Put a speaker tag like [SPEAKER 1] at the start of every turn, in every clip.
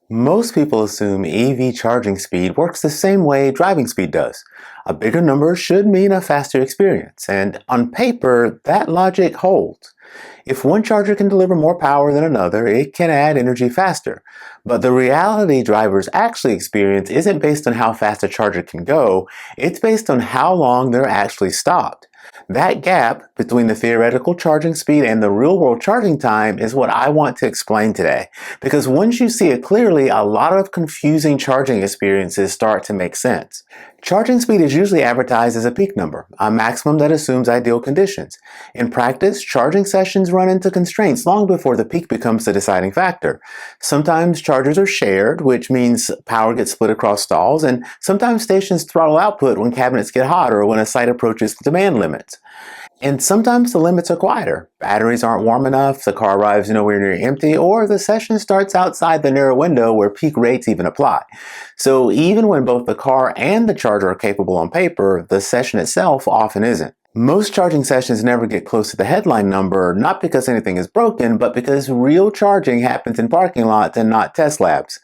[SPEAKER 1] Most people assume EV charging speed works the same way driving speed does. A bigger number should mean a faster experience, and on paper, that logic holds. If one charger can deliver more power than another, it can add energy faster. But the reality drivers actually experience isn't based on how fast a charger can go, it's based on how long they're actually stopped. That gap between the theoretical charging speed and the real-world charging time is what I want to explain today. Because once you see it clearly, a lot of confusing charging experiences start to make sense. Charging speed is usually advertised as a peak number, a maximum that assumes ideal conditions. In practice, charging sessions run into constraints long before the peak becomes the deciding factor. Sometimes chargers are shared, which means power gets split across stalls, and sometimes stations throttle output when cabinets get hot or when a site approaches demand limits. And sometimes the limits are quieter. Batteries aren't warm enough, the car arrives nowhere near empty, or the session starts outside the narrow window where peak rates even apply. So even when both the car and the charger are capable on paper, the session itself often isn't. Most charging sessions never get close to the headline number, not because anything is broken, but because real charging happens in parking lots and not test labs.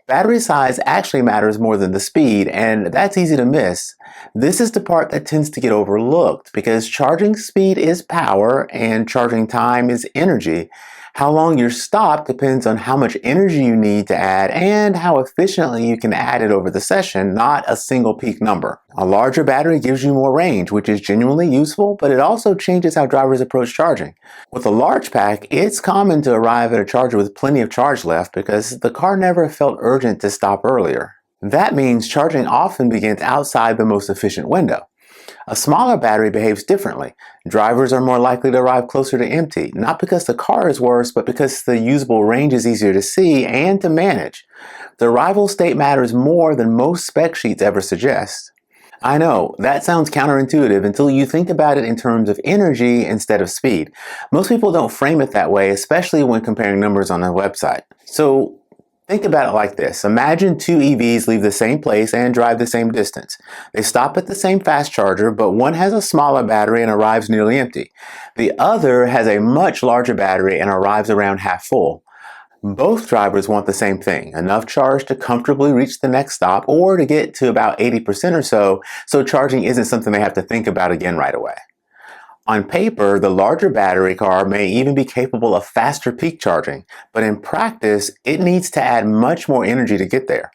[SPEAKER 1] Battery size actually matters more than the speed, and that's easy to miss. This is the part that tends to get overlooked because charging speed is power and charging time is energy. How long you're stopped depends on how much energy you need to add and how efficiently you can add it over the session, not a single peak number. A larger battery gives you more range, which is genuinely useful, but it also changes how drivers approach charging. With a large pack, it's common to arrive at a charger with plenty of charge left because the car never felt urgent to stop earlier. That means charging often begins outside the most efficient window. A smaller battery behaves differently. Drivers are more likely to arrive closer to empty, not because the car is worse, but because the usable range is easier to see and to manage. The arrival state matters more than most spec sheets ever suggest. I know, that sounds counterintuitive until you think about it in terms of energy instead of speed. Most people don't frame it that way, especially when comparing numbers on a website. So, think about it like this. Imagine two EVs leave the same place and drive the same distance. They stop at the same fast charger, but one has a smaller battery and arrives nearly empty. The other has a much larger battery and arrives around half full. Both drivers want the same thing, enough charge to comfortably reach the next stop or to get to about 80% or so charging isn't something they have to think about again right away. On paper, the larger battery car may even be capable of faster peak charging, but in practice, it needs to add much more energy to get there.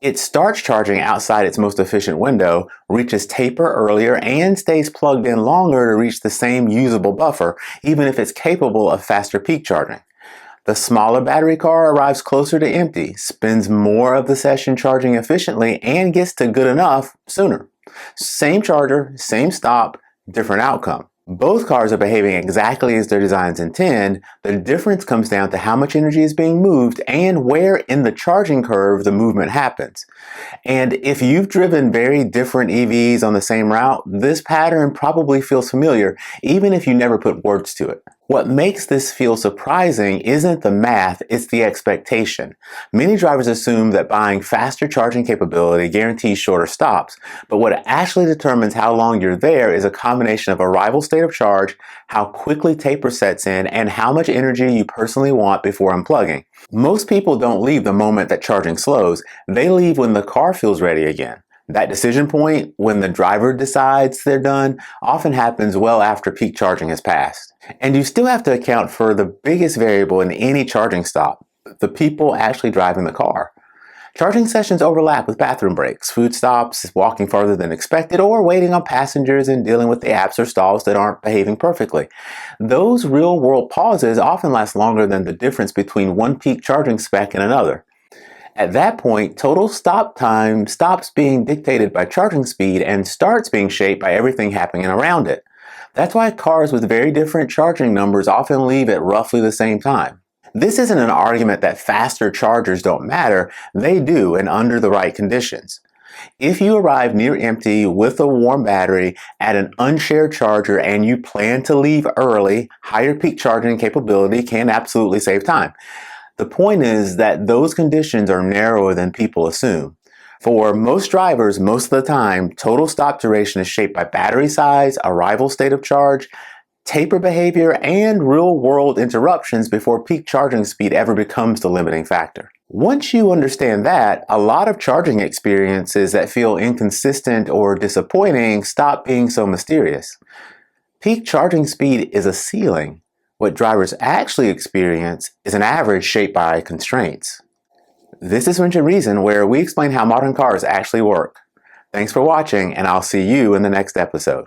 [SPEAKER 1] It starts charging outside its most efficient window, reaches taper earlier, and stays plugged in longer to reach the same usable buffer, even if it's capable of faster peak charging. The smaller battery car arrives closer to empty, spends more of the session charging efficiently, and gets to good enough sooner. Same charger, same stop, different outcome. Both cars are behaving exactly as their designs intend. The difference comes down to how much energy is being moved and where in the charging curve the movement happens. And if you've driven very different EVs on the same route, this pattern probably feels familiar, even if you never put words to it. What makes this feel surprising isn't the math, it's the expectation. Many drivers assume that buying faster charging capability guarantees shorter stops, but what actually determines how long you're there is a combination of arrival state of charge, how quickly taper sets in, and how much energy you personally want before unplugging. Most people don't leave the moment that charging slows, they leave when the car feels ready again. That decision point, when the driver decides they're done, often happens well after peak charging has passed. And you still have to account for the biggest variable in any charging stop, the people actually driving the car. Charging sessions overlap with bathroom breaks, food stops, walking farther than expected, or waiting on passengers and dealing with the apps or stalls that aren't behaving perfectly. Those real-world pauses often last longer than the difference between one peak charging spec and another. At that point, total stop time stops being dictated by charging speed and starts being shaped by everything happening around it. That's why cars with very different charging numbers often leave at roughly the same time. This isn't an argument that faster chargers don't matter, they do and under the right conditions. If you arrive near empty with a warm battery at an unshared charger and you plan to leave early, higher peak charging capability can absolutely save time. The point is that those conditions are narrower than people assume. For most drivers, most of the time, total stop duration is shaped by battery size, arrival state of charge, taper behavior, and real-world interruptions before peak charging speed ever becomes the limiting factor. Once you understand that, a lot of charging experiences that feel inconsistent or disappointing stop being so mysterious. Peak charging speed is a ceiling. What drivers actually experience is an average shaped by constraints. This is Wrench and Reason, where we explain how modern cars actually work. Thanks for watching, and I'll see you in the next episode.